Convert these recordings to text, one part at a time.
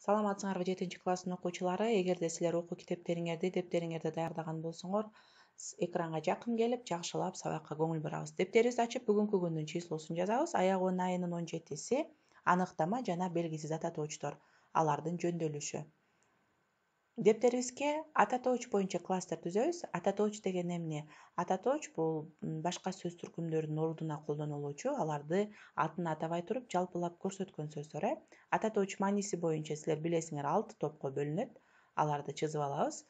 Саламатсыңарбы 7 класстын окуучулары? Эгерде силер окуу китептериңерди, дептериңерди даярдаган болсоңор, экранга жакын келип, жакшылап сабакка көңүл бурабыз. Дептерибизди ачып, бүгүнкү күндүн числосун жазабыз. Аягыбын айынын 17-си аныктама жана белгисиз ататоочтор, алардын жөндөлүшү. Дептерибизге ататооч боюнча класстер түзөбүз. Ататооч деген эмне? Ататооч бул башка сөз түркүмдөрдүн ордуна колдонулуучу, аларды атын атабай туруп жалпылап көрсөткөн сөздөр. Ататооч мааниси боюнча силер билесиңер 6 топко бөлүнөт. Аларды чызып алабыз.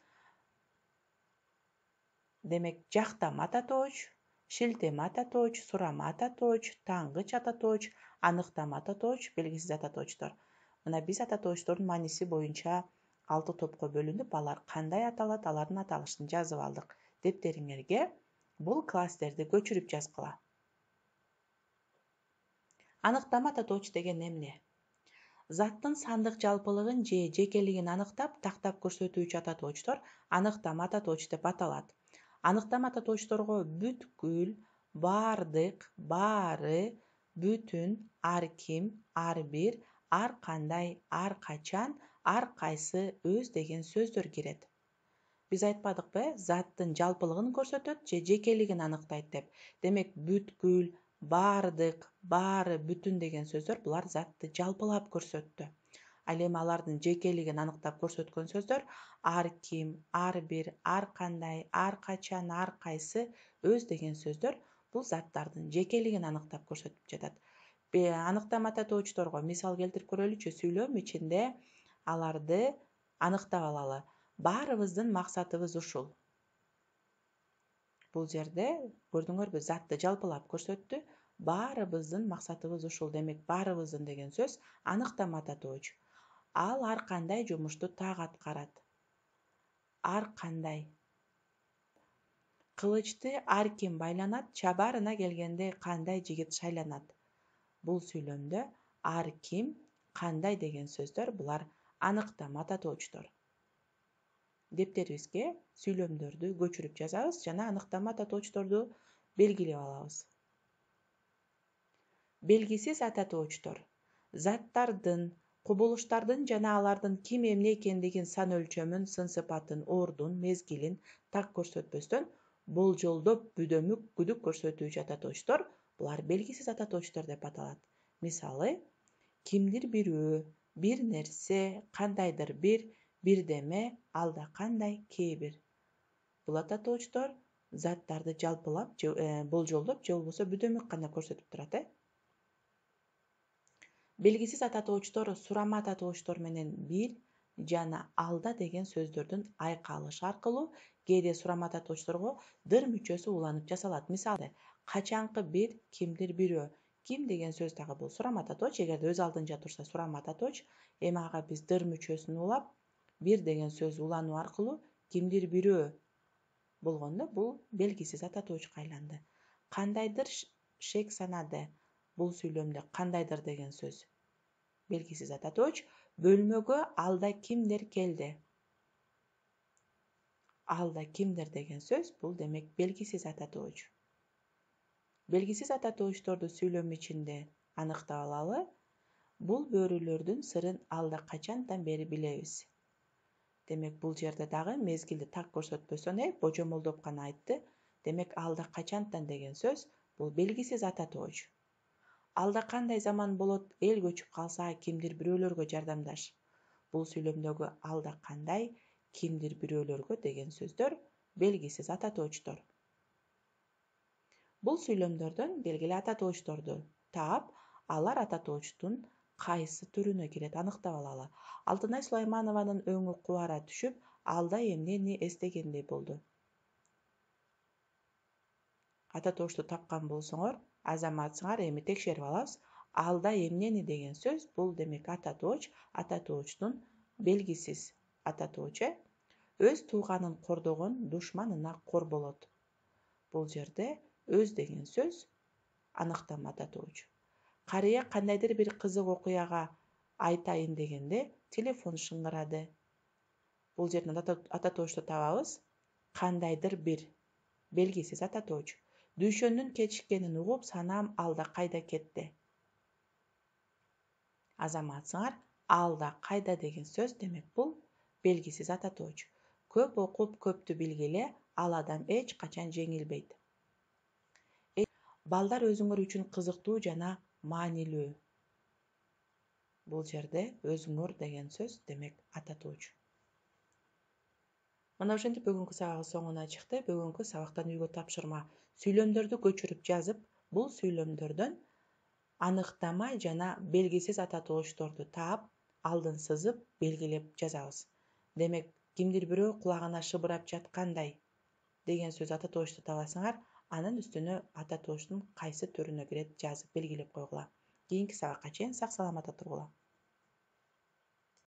Демек, жактама ататооч, шилтеме ататооч, сурама ататооч, тангыч ататооч, аныктама ататооч, белгисиз ататоочтор. Мына биз ататоочтордун мааниси боюнча 6 топко бөлүнүп, алар кандай аталат, алардын аталышын жазып алдык. Дептериңерге бул класстерди көчүрүп жазгыла. Аныктама ататооч деген эмне? Заттын сандык жалпылыгын же жекелигин аныктап, тактап көрсөтүүчү ататоочтор аныктама ататооч деп аталат. Аныктама ататоочторго бүткүл, баардык, баары, бүтүн, ар ким, ар бир, ар кандай, ар качан, ар кайсы, өз деген сөздөр кирет. Биз айтпадыкпы, заттын жалпылыгын көрсөтөт же жекелигин аныктайт деп. Демек, бүткүл, баардык, баары, бүтүн деген сөздөр булар затты жалпылап көрсөттү. Ал эми алардын жекелигин аныктап көрсөткөн сөздөр ар ким, ар бир, ар кандай, ар качан, ар кайсы, өз деген сөздөр бул заттардын жекелигин аныктап көрсөтүп жатат. Аныктама ататоочторго мисал келтирип көрөлүчү. Сүйлөм ичинде аларды аныктап алалы. Баарыбыздын максатыбыз ушул. Бул жерде көрдүңөрбү, затты жалпылап көрсөттү. Баарыбыздын максатыбыз ушул. Демек, баарыбыздын деген сөз аныктама ататооч. Ал ар кандай жумушту так аткарат. Ар кандай. Кылычты ар ким байланат, чабарына келгенде кандай жигит шайланат. Бул сүйлөмдө ар ким, кандай деген сөздөр булар аныктама ататоочтор. Дептерибизге сүйлөмдөрдү көчүрүп жазабыз жана аныктама ататоочторду белгилеп алабыз. Белгисиз ататоочтор заттардын, кубулуштардын жана алардын ким эмне экендигин сан өлчөмүн, сын сыпатын, ордун, мезгилин так көрсөтпөстөн болжолдоп бүдөмүк күдүк көрсөтүүчү ататоочтор булар белгисиз ататоочтор деп аталат. Мисалы, кимдир бирөө, бир нерсе, кандайдыр бир, бирдеме, алда кандай, кээ бир. Бул ататоочтор заттарды жалпылап, болжолдоп же болбосо бүдөмүк гана көрсөтүп турат. Белгисиз ататоочтор сурама ататоочтор менен бир жана алда деген сөздөрдүн айкалышы аркылуу кээде сурама ататоочторго дыр мүчөсү уланып жасалат. Мисалы, качанкы бир, кимдир бирөө. Ким деген сөз дагы бул сурама ататооч, эгерде өз алдынча турса сурама ататооч. Эми ага биз дыр мүчөсүн улап, бир деген сөз улануу аркылуу кимдир бирөө болгондо бул белгисиз ататоочко айланды. Кандайдыр шек санады. Бул сүйлөмдө кандайдыр деген сөз белгисиз ататооч. Бөлмөгө алда кимдер келди. Алда кимдер деген сөз бул демек белгисиз ататооч. Белгисиз ататоочторду сүйлөм ичинде аныктап алалы. Бул бөрүлөрдүн сырын алда качантан бери билебиз. Демек, бул жерде дагы мезгилди так көрсөтпөстөн божомолдоп гана айтты. Демек, алда качантан деген сөз бул белгисиз ататооч. Алда кандай заман болот, эл көчүп калса, кимдир бирөөлөргө жардамдаш. Бул сүйлөмдөгү алда кандай, кимдир бирөөлөргө деген сөздөр белгисиз ататоочтор. Бул сүйлөмдөрдөн белгилүү ататоочторду таап, алар ататоочтун кайсы түрүнө кирет аныктап алалы. Алтынай Сулайманованын өңү кубара түшүп, алда эмнени эстегендей болду. Ататоочту тапкан болсоңор, азаматсыңар, эми текшерип алабыз. Алда эмнени деген сөз бул демек ататооч, ататоочтун белгисиз ататооч. Өз тууганын кордогон душманына кор болот. Бул жерде өз деген сөз аныктама ататооч. Карыя кандайдыр бир кызык окуяга айтайын дегенде телефон шыңгырады. Бул жерден ататоочту табабыз. Кандайдыр бир белгисиз ататооч. Дүйшөнүн кечиккенин угуп, санам алда кайда кетти. Азаматсыңар, Алда, кайда деген сөз, демек бул белгисиз ататоочу. Көп окуп көптү билгиле, ал адам эч качан жеңилбейт. Балдар өзүңөр үчүн кызыктуу жана маанилүү. Бул жерде өзүңөр деген сөз, демек ататоочу. Мына ошентип бүгүнкү сабагыбыз соңуна чыкты. Бүгүнкү сабактан үйгө тапшырма: сүйлөмдөрдү көчүрүп жазып, бул сүйлөмдөрдөн аныктама жана белгисиз ататоочторду таап, алдын сызып, белгилеп жазабыз. Демек, кимдир бирөө кулагына шыбырап жаткандай деген сөз ататоочту табасыңар, анын үстүнө ататоочтун кайсы түрүнө кирет жазып белгилеп койгула. Кийинки сабакка чейин сак саламатта тургула.